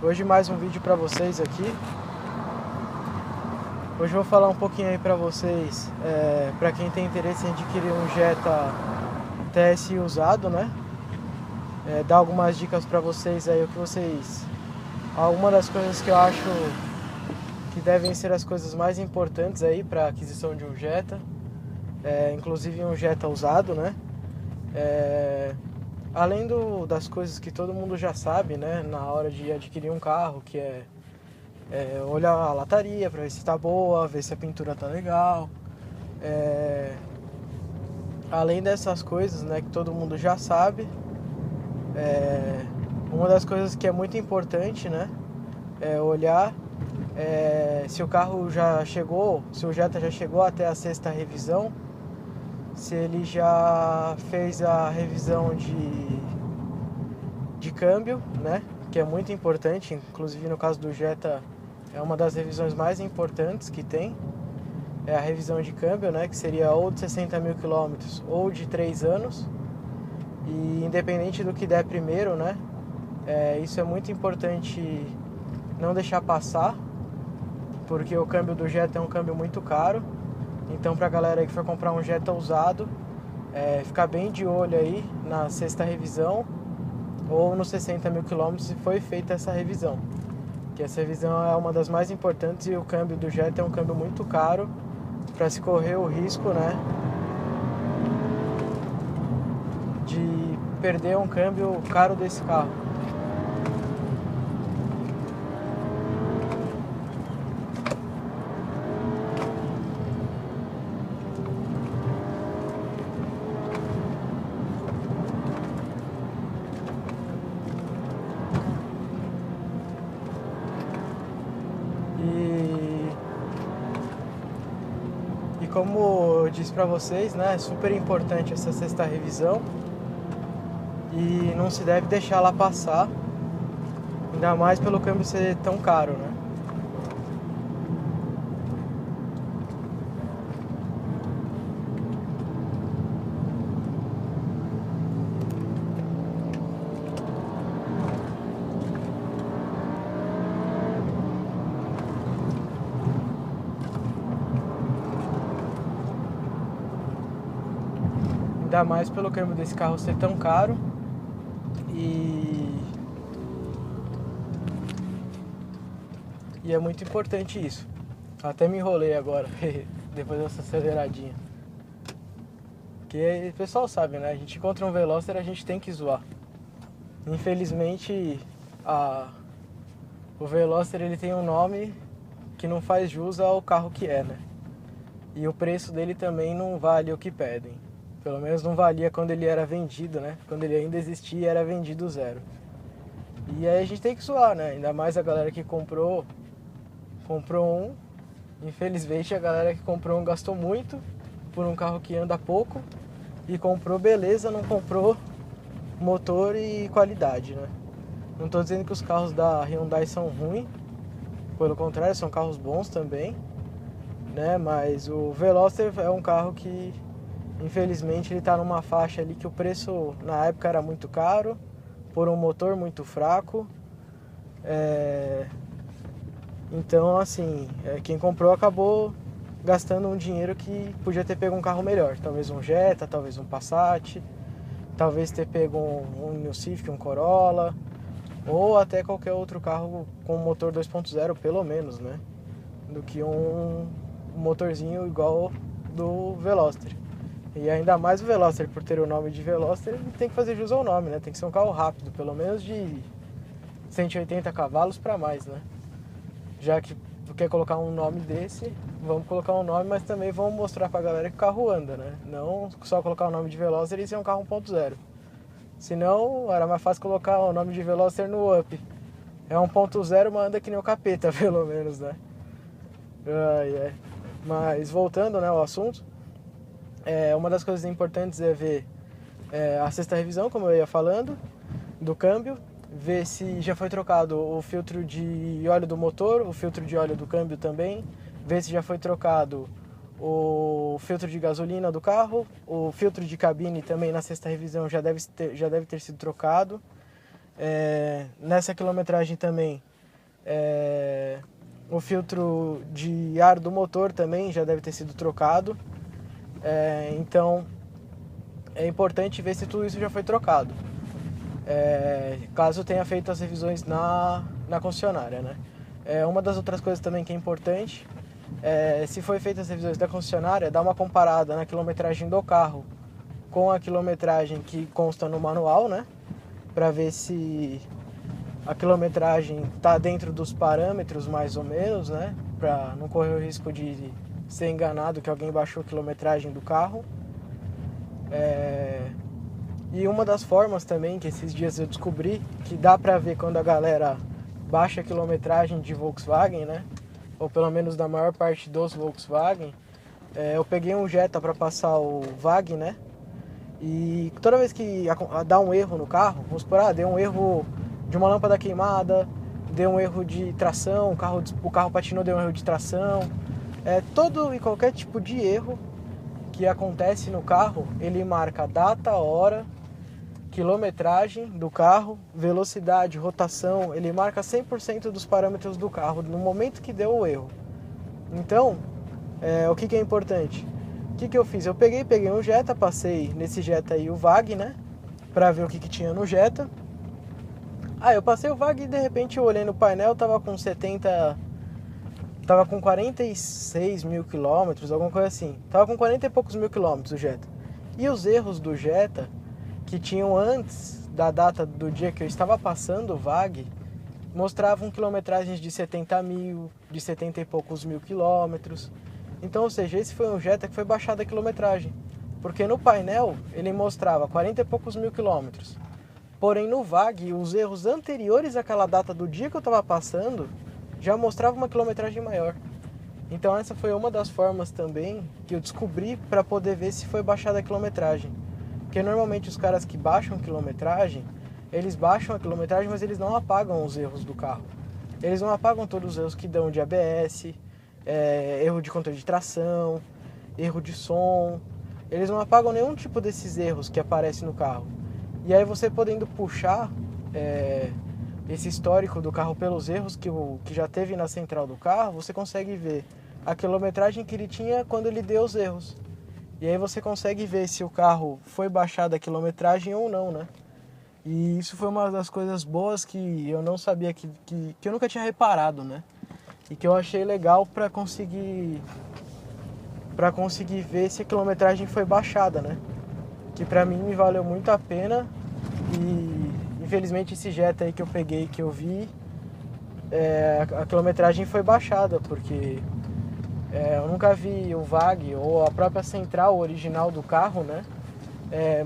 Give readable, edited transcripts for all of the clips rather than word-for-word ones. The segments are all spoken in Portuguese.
Hoje mais um vídeo para vocês aqui. Hoje eu vou falar um pouquinho aí para vocês, para quem tem interesse em adquirir um Jetta TSI usado, né? Dar algumas dicas para vocês aí, alguma das coisas que eu acho que devem ser as coisas mais importantes aí para aquisição de um Jetta, inclusive um Jetta usado, né? Além das coisas que todo mundo já sabe, né, na hora de adquirir um carro, que é olhar a lataria para ver se está boa, ver se a pintura está legal. Além dessas coisas, né, que todo mundo já sabe, uma das coisas que é muito importante, né, é olhar se o carro já chegou, se o Jetta já chegou até a sexta revisão, se ele já fez a revisão de câmbio, né? Que é muito importante, inclusive no caso do Jetta é uma das revisões mais importantes que tem, é a revisão de câmbio, né? Que seria ou de 60 mil quilômetros ou de 3 anos, e independente do que der primeiro, né? Isso é muito importante não deixar passar, porque o câmbio do Jetta é um câmbio muito caro. Então, pra galera aí que for comprar um Jetta usado, ficar bem de olho aí na sexta revisão ou nos 60 mil quilômetros se foi feita essa revisão. Que essa revisão é uma das mais importantes, e o câmbio do Jetta é um câmbio muito caro para se correr o risco, né, de perder um câmbio caro desse carro. E como eu disse pra vocês, né, é super importante essa sexta revisão e não se deve deixar ela passar, ainda mais pelo câmbio ser tão caro, né? Ainda mais pelo câmbio desse carro ser tão caro e é muito importante isso. Até me enrolei agora, depois dessa aceleradinha. Porque o pessoal sabe, né? A gente encontra um Veloster, a gente tem que zoar. Infelizmente, o Veloster ele tem um nome que não faz jus ao carro que é, né? E o preço dele também não vale o que pedem. Pelo menos não valia quando ele era vendido, né? Quando ele ainda existia e era vendido zero. E aí a gente tem que zoar, né? Ainda mais a galera que comprou um. Infelizmente a galera que comprou um gastou muito por um carro que anda pouco e comprou beleza, não comprou motor e qualidade, né? Não tô dizendo que os carros da Hyundai são ruins, pelo contrário, são carros bons também, né? Mas o Veloster é um carro que infelizmente ele tá numa faixa ali que o preço na época era muito caro, por um motor muito fraco. Então, assim, quem comprou acabou gastando um dinheiro que podia ter pego um carro melhor. Talvez um Jetta, talvez um Passat, talvez ter pego um New Civic, um Corolla, ou até qualquer outro carro com motor 2.0, pelo menos, né? Do que um motorzinho igual do Veloster. E ainda mais o Veloster, por ter o nome de Veloster, ele tem que fazer jus ao nome, né? Tem que ser um carro rápido, pelo menos de 180 cavalos para mais, né? Já que quer colocar um nome desse, vamos colocar um nome, mas também vamos mostrar pra galera que o carro anda, né? Não só colocar o nome de Veloster e ser um carro 1.0. Senão, era mais fácil colocar o nome de Veloster no Up. É 1.0, mas anda que nem o capeta, pelo menos, né? Mas voltando, né, ao assunto, uma das coisas importantes é ver a sexta revisão, como eu ia falando, do câmbio, ver se já foi trocado o filtro de óleo do motor, o filtro de óleo do câmbio também, ver se já foi trocado o filtro de gasolina do carro, o filtro de cabine também na sexta revisão já deve ter sido trocado. Nessa quilometragem também O filtro de ar do motor também já deve ter sido trocado. Então é importante ver se tudo isso já foi trocado. Caso tenha feito as revisões na concessionária, né? Uma das outras coisas também que é importante, se foi feitas as revisões da concessionária, dá uma comparada na quilometragem do carro com a quilometragem que consta no manual, né? Para ver se a quilometragem está dentro dos parâmetros mais ou menos, né? Para não correr o risco de ser enganado que alguém baixou a quilometragem do carro. E uma das formas também que esses dias eu descobri que dá pra ver quando a galera baixa a quilometragem de Volkswagen, né? Ou pelo menos da maior parte dos Volkswagen. Eu peguei um Jetta para passar o VAG, né? E toda vez que dá um erro no carro, vamos supor, deu um erro de uma lâmpada queimada, deu um erro de tração, o carro patinou, deu um erro de tração. Todo e qualquer tipo de erro que acontece no carro, ele marca data, hora, quilometragem do carro, velocidade, rotação, ele marca 100% dos parâmetros do carro no momento que deu o erro. Então, o que é importante? O que eu fiz? Eu peguei um Jetta, passei nesse Jetta aí o VAG, né? Pra ver o que tinha no Jetta. Eu passei o VAG e de repente eu olhei no painel, tava com 46 mil quilômetros, alguma coisa assim. Tava com 40 e poucos mil quilômetros o Jetta. E os erros do Jetta, que tinham antes da data do dia que eu estava passando o VAG, mostravam quilometragens de 70 mil, de 70 e poucos mil quilômetros. Então, ou seja, esse foi um Jetta que foi baixada a quilometragem. Porque no painel ele mostrava 40 e poucos mil quilômetros. Porém, no VAG, os erros anteriores àquela data do dia que eu estava passando já mostrava uma quilometragem maior. Então essa foi uma das formas também que eu descobri para poder ver se foi baixada a quilometragem. Porque normalmente os caras que baixam quilometragem, eles baixam a quilometragem, mas eles não apagam os erros do carro. Eles não apagam todos os erros que dão de ABS, erro de controle de tração, erro de som. Eles não apagam nenhum tipo desses erros que aparecem no carro. E aí você podendo puxar esse histórico do carro pelos erros que já teve na central do carro, você consegue ver a quilometragem que ele tinha quando ele deu os erros. E aí você consegue ver se o carro foi baixada a quilometragem ou não, né? E isso foi uma das coisas boas que eu não sabia, que eu nunca tinha reparado, né? E que eu achei legal para conseguir ver se a quilometragem foi baixada, né? Que pra mim me valeu muito a pena. E infelizmente esse Jetta aí que eu peguei, que eu vi, a quilometragem foi baixada, porque eu nunca vi o VAG ou a própria central original do carro, né,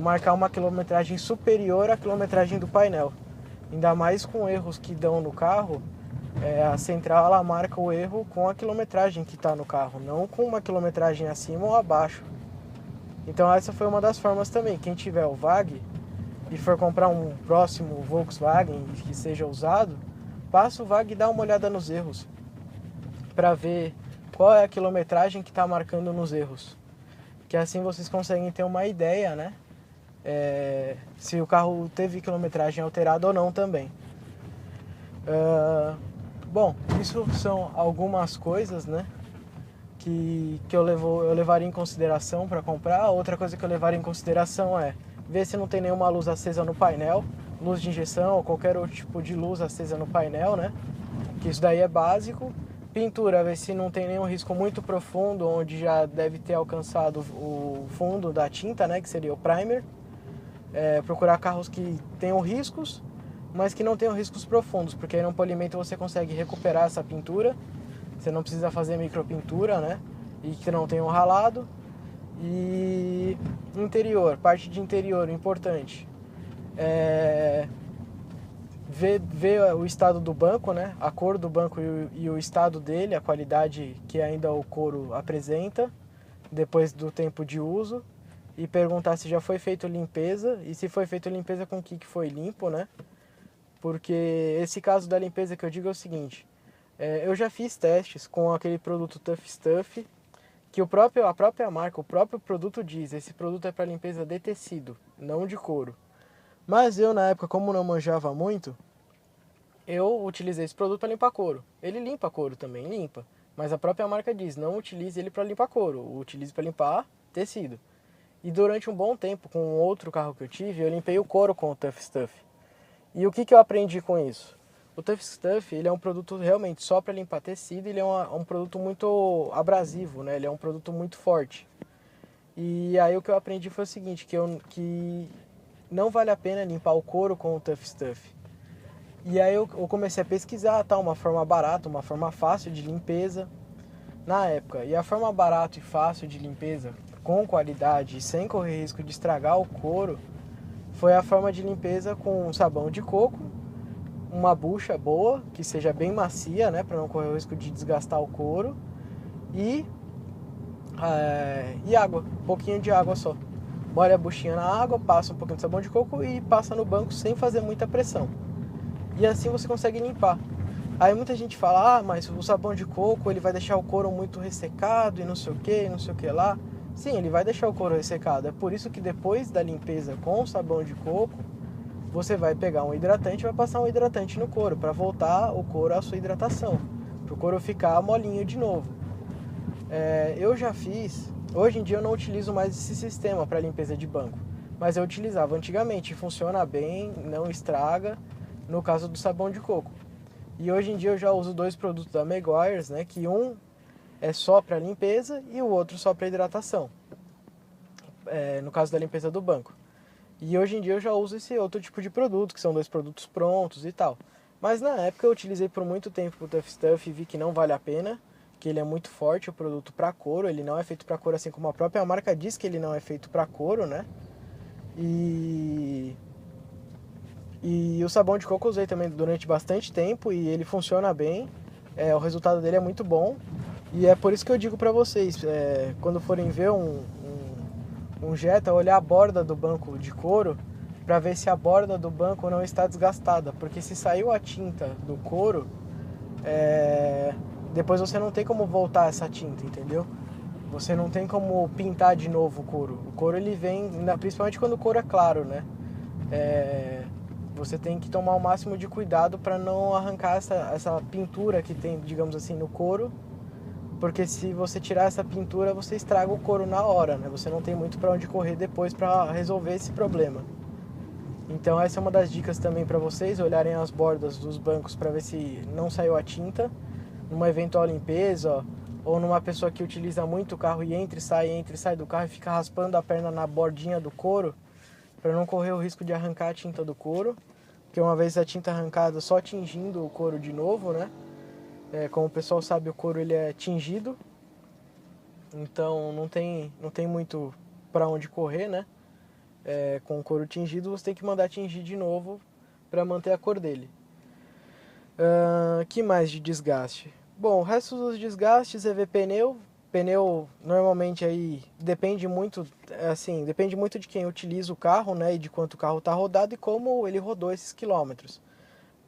marcar uma quilometragem superior à quilometragem do painel. Ainda mais com erros que dão no carro, a central ela marca o erro com a quilometragem que está no carro, não com uma quilometragem acima ou abaixo. Então essa foi uma das formas também. Quem tiver o VAG e for comprar um próximo Volkswagen que seja usado, passa o VAG e dá uma olhada nos erros para ver qual é a quilometragem que está marcando nos erros, que assim vocês conseguem ter uma ideia, né, se o carro teve quilometragem alterada ou não também. Bom, isso são algumas coisas, né, que eu levaria em consideração para comprar. Outra coisa que eu levaria em consideração é ver se não tem nenhuma luz acesa no painel, luz de injeção ou qualquer outro tipo de luz acesa no painel, né? Que isso daí é básico. Pintura, ver se não tem nenhum risco muito profundo, onde já deve ter alcançado o fundo da tinta, né? Que seria o primer. Procurar carros que tenham riscos, mas que não tenham riscos profundos, porque aí no polimento você consegue recuperar essa pintura. Você não precisa fazer micropintura, né? E que não tenham ralado. E interior, parte de interior, importante. Ver o estado do banco, né? A cor do banco e o estado dele, a qualidade que ainda o couro apresenta depois do tempo de uso. E perguntar se já foi feita limpeza e se foi feita limpeza com o que foi limpo, né? Porque esse caso da limpeza que eu digo é o seguinte: eu já fiz testes com aquele produto Tough Stuff, que a própria marca, o próprio produto diz, esse produto é para limpeza de tecido, não de couro. Mas eu na época, como não manjava muito, eu utilizei esse produto para limpar couro. Ele limpa couro também, limpa. Mas a própria marca diz, não utilize ele para limpar couro, utilize para limpar tecido. E durante um bom tempo, com outro carro que eu tive, eu limpei o couro com o Tough Stuff. E o que eu aprendi com isso? O Tough Stuff, ele é um produto realmente só para limpar tecido, ele é um produto muito abrasivo, né? Ele é um produto muito forte. E aí o que eu aprendi foi o seguinte, que não vale a pena limpar o couro com o Tough Stuff. E aí eu comecei a pesquisar, tá, uma forma barata, uma forma fácil de limpeza na época. E a forma barata e fácil de limpeza, com qualidade e sem correr risco de estragar o couro, foi a forma de limpeza com sabão de coco, uma bucha boa, que seja bem macia, né, para não correr o risco de desgastar o couro, e água, um pouquinho de água só. Molha a buchinha na água, passa um pouquinho de sabão de coco e passa no banco sem fazer muita pressão. E assim você consegue limpar. Aí muita gente fala, mas o sabão de coco ele vai deixar o couro muito ressecado e não sei o que, não sei o que lá. Sim, ele vai deixar o couro ressecado. É por isso que depois da limpeza com o sabão de coco, você vai pegar um hidratante e vai passar um hidratante no couro, para voltar o couro à sua hidratação, para o couro ficar molinho de novo. Eu já fiz, hoje em dia eu não utilizo mais esse sistema para limpeza de banco, mas eu utilizava antigamente, funciona bem, não estraga, no caso do sabão de coco. E hoje em dia eu já uso dois produtos da Meguiar's, né, que um é só para limpeza e o outro só para hidratação, no caso da limpeza do banco. E hoje em dia eu já uso esse outro tipo de produto, que são dois produtos prontos e tal. Mas na época eu utilizei por muito tempo o Tough Stuff e vi que não vale a pena, que ele é muito forte, o produto para couro, ele não é feito para couro, assim como a própria marca diz que ele não é feito para couro, né? E o sabão de coco eu usei também durante bastante tempo e ele funciona bem, o resultado dele é muito bom. E é por isso que eu digo para vocês, quando forem ver um Jetta, olhar a borda do banco de couro para ver se a borda do banco não está desgastada, porque se saiu a tinta do couro, depois você não tem como voltar essa tinta, entendeu? Você não tem como pintar de novo o couro. O couro ele vem, principalmente quando o couro é claro, né? Você tem que tomar o máximo de cuidado para não arrancar essa pintura que tem, digamos assim, no couro, porque se você tirar essa pintura, você estraga o couro na hora, né? Você não tem muito para onde correr depois para resolver esse problema. Então essa é uma das dicas também para vocês, olharem as bordas dos bancos para ver se não saiu a tinta, numa eventual limpeza, ou numa pessoa que utiliza muito o carro e entra e sai do carro e fica raspando a perna na bordinha do couro, para não correr o risco de arrancar a tinta do couro, porque uma vez a tinta arrancada só tingindo o couro de novo, né? Como o pessoal sabe, o couro ele é tingido, então não tem muito para onde correr, né? Com o couro tingido você tem que mandar tingir de novo para manter a cor dele. Que mais de desgaste? Bom, o resto dos desgastes é ver pneu. Pneu normalmente aí depende muito de quem utiliza o carro, né? E de quanto o carro está rodado e como ele rodou esses quilômetros.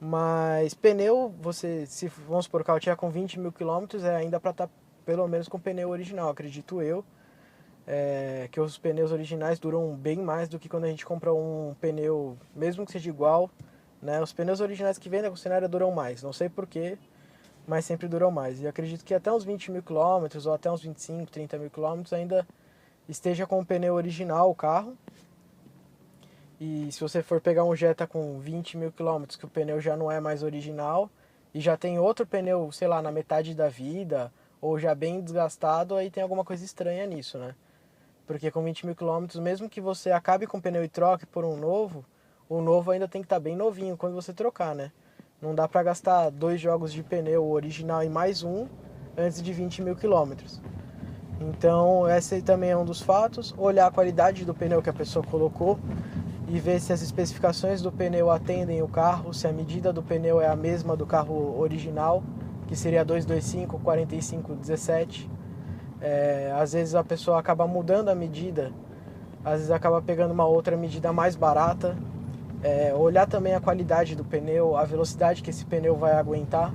Mas pneu, vamos supor, o carro tiver com 20 mil quilômetros, ainda para estar pelo menos com pneu original, acredito eu. Que os pneus originais duram bem mais do que quando a gente compra um pneu, mesmo que seja igual, né? Os pneus originais que vêm da concessionária duram mais, não sei porquê, mas sempre duram mais. E eu acredito que até uns 20 mil quilômetros, ou até uns 25, 30 mil quilômetros ainda esteja com o pneu original o carro. E se você for pegar um Jetta com 20 mil quilômetros, que o pneu já não é mais original, e já tem outro pneu, sei lá, na metade da vida, ou já bem desgastado, aí tem alguma coisa estranha nisso, né? Porque com 20 mil quilômetros, mesmo que você acabe com o pneu e troque por um novo, o novo ainda tem que estar bem novinho quando você trocar, né? Não dá pra gastar 2 jogos de pneu original e mais um antes de 20 mil quilômetros. Então, esse aí também é um dos fatos. Olhar a qualidade do pneu que a pessoa colocou e ver se as especificações do pneu atendem o carro, se a medida do pneu é a mesma do carro original, que seria 225, 45, 17. Às vezes a pessoa acaba mudando a medida, às vezes acaba pegando uma outra medida mais barata. Olhar também a qualidade do pneu, a velocidade que esse pneu vai aguentar,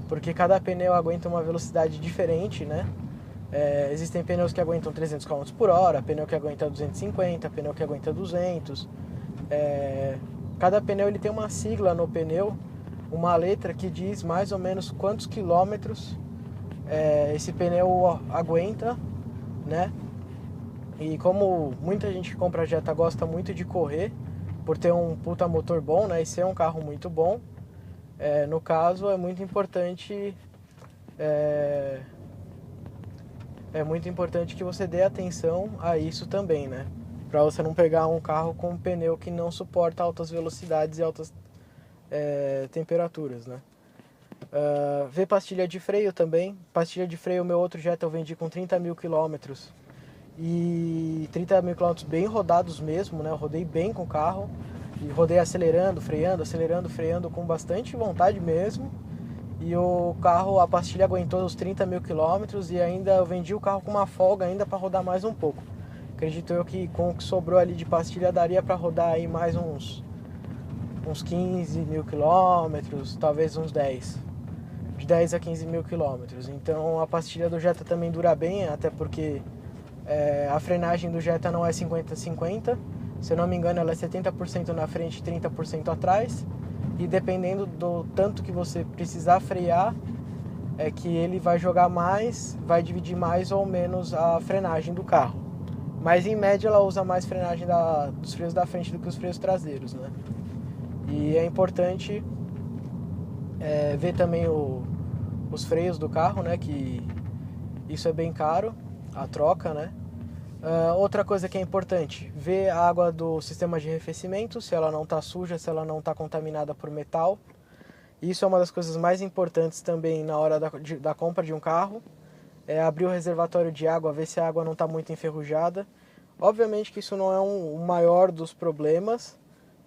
porque cada pneu aguenta uma velocidade diferente, né? Existem pneus que aguentam 300 km por hora, pneu que aguenta 250, pneu que aguenta 200. Cada pneu ele tem uma sigla no pneu, uma letra que diz mais ou menos quantos quilômetros esse pneu aguenta, né? E como muita gente que compra Jetta gosta muito de correr, por ter um puta motor bom, né? E ser um carro muito bom, no caso é muito importante que você dê atenção a isso também, né? Para você não pegar um carro com um pneu que não suporta altas velocidades e altas temperaturas, né? Ver pastilha de freio também. Pastilha de freio, o meu outro Jetta eu vendi com 30 mil quilômetros. E 30 mil quilômetros bem rodados mesmo, né? Eu rodei bem com o carro. E rodei acelerando, freando com bastante vontade mesmo. E o carro, a pastilha aguentou os 30 mil quilômetros e ainda eu vendi o carro com uma folga ainda para rodar mais um pouco. Acredito eu que com o que sobrou ali de pastilha daria para rodar aí mais uns 15 mil quilômetros, talvez uns 10. De 10 a 15 mil quilômetros. Então a pastilha do Jetta também dura bem, até porque a frenagem do Jetta não é 50-50. Se eu não me engano, ela é 70% na frente e 30% atrás. E dependendo do tanto que você precisar frear, é que ele vai jogar mais, vai dividir mais ou menos a frenagem do carro. Mas em média ela usa mais frenagem dos freios da frente do que os freios traseiros, né? E é importante ver também os freios do carro, né? Que isso é bem caro, a troca, né? Outra coisa que é importante, ver a água do sistema de arrefecimento, se ela não está suja, se ela não está contaminada por metal. Isso é uma das coisas mais importantes também na hora da compra de um carro. Abrir o reservatório de água, ver se a água não está muito enferrujada. Obviamente que isso não é o maior dos problemas,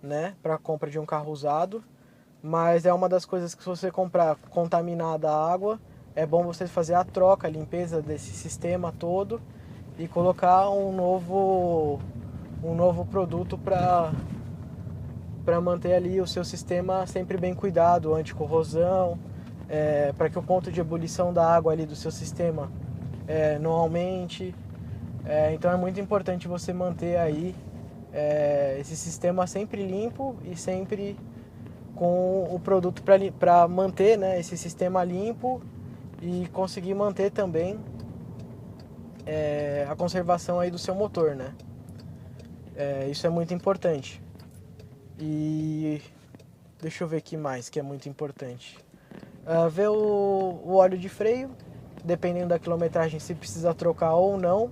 né, para a compra de um carro usado, mas é uma das coisas que, se você comprar contaminada a água, é bom você fazer a troca, a limpeza desse sistema todo e colocar um novo produto para manter ali o seu sistema sempre bem cuidado, anticorrosão, para que o ponto de ebulição da água ali do seu sistema não aumente. Então é muito importante você manter aí esse sistema sempre limpo e sempre com o produto para manter, né, esse sistema limpo e conseguir manter também a conservação aí do seu motor, né? Isso é muito importante. E deixa eu ver aqui mais que é muito importante. Ver o óleo de freio, dependendo da quilometragem, se precisa trocar ou não.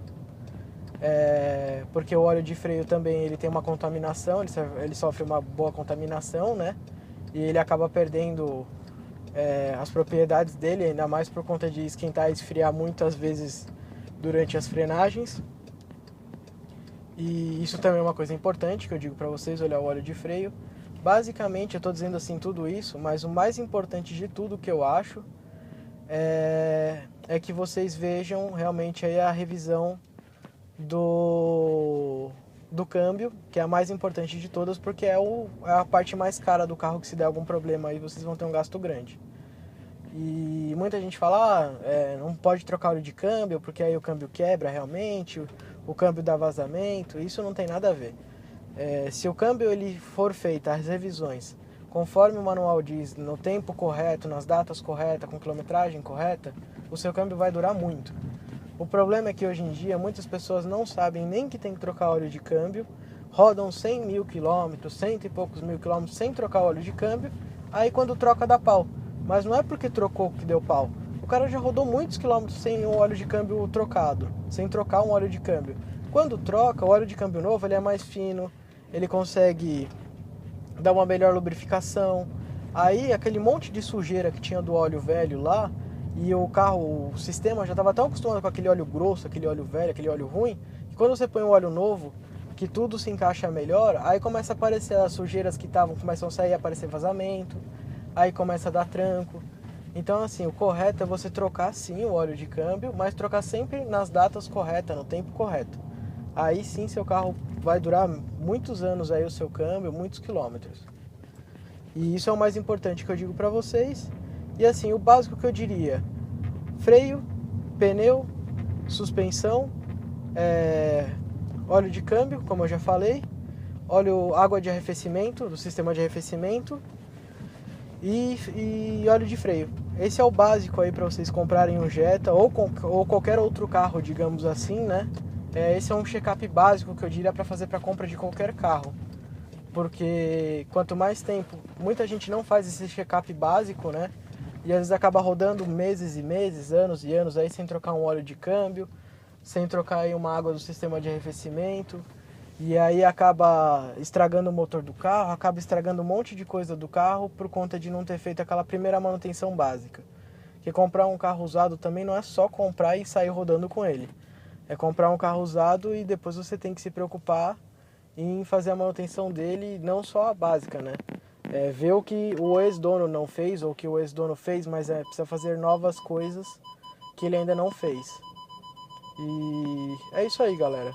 Porque o óleo de freio também ele tem uma contaminação, ele sofre uma boa contaminação, né? E ele acaba perdendo as propriedades dele, ainda mais por conta de esquentar e esfriar muitas vezes durante as frenagens. E isso também é uma coisa importante que eu digo para vocês, olhar o óleo de freio. Basicamente, eu estou dizendo assim tudo isso, mas o mais importante de tudo que eu acho é que vocês vejam realmente aí a revisão do câmbio, que é a mais importante de todas, porque é a parte mais cara do carro, que se der algum problema aí vocês vão ter um gasto grande. E muita gente fala, não pode trocar óleo de câmbio, porque aí o câmbio quebra realmente, o câmbio dá vazamento. Isso não tem nada a ver. Se o câmbio ele for feito, as revisões, conforme o manual diz, no tempo correto, nas datas corretas, com quilometragem correta, o seu câmbio vai durar muito. O problema é que hoje em dia muitas pessoas não sabem nem que tem que trocar óleo de câmbio, rodam 100 mil quilômetros, 100 e poucos mil quilômetros sem trocar óleo de câmbio, aí quando troca dá pau. Mas não é porque trocou que deu pau. O cara já rodou muitos quilômetros sem o óleo de câmbio trocado, sem trocar um óleo de câmbio. Quando troca, o óleo de câmbio novo ele é mais fino, ele consegue dar uma melhor lubrificação. Aí aquele monte de sujeira que tinha do óleo velho lá, e o sistema já estava tão acostumado com aquele óleo grosso, aquele óleo velho, aquele óleo ruim, que quando você põe um óleo novo, que tudo se encaixa melhor, aí começa a aparecer as sujeiras que começam a sair, a aparecer vazamento, aí começa a dar tranco. Então assim, o correto é você trocar sim o óleo de câmbio, mas trocar sempre nas datas corretas, no tempo correto. Aí sim seu carro vai durar muitos anos aí o seu câmbio, muitos quilômetros. E isso é o mais importante que eu digo para vocês. E assim, o básico que eu diria: freio, pneu, suspensão, óleo de câmbio, como eu já falei, água de arrefecimento, do sistema de arrefecimento. e óleo de freio. Esse é o básico aí para vocês comprarem um Jetta ou qualquer outro carro, digamos assim, né? Esse é um check-up básico que eu diria para fazer para compra de qualquer carro. Porque quanto mais tempo, muita gente não faz esse check-up básico, né? E às vezes acaba rodando meses e meses, anos e anos aí sem trocar um óleo de câmbio, sem trocar aí uma água do sistema de arrefecimento. E aí acaba estragando o motor do carro, acaba estragando um monte de coisa do carro por conta de não ter feito aquela primeira manutenção básica. Porque comprar um carro usado também não é só comprar e sair rodando com ele. É comprar um carro usado e depois você tem que se preocupar em fazer a manutenção dele, não só a básica, né? Ver o que o ex-dono não fez ou o que o ex-dono fez, mas precisa fazer novas coisas que ele ainda não fez. E é isso aí, galera.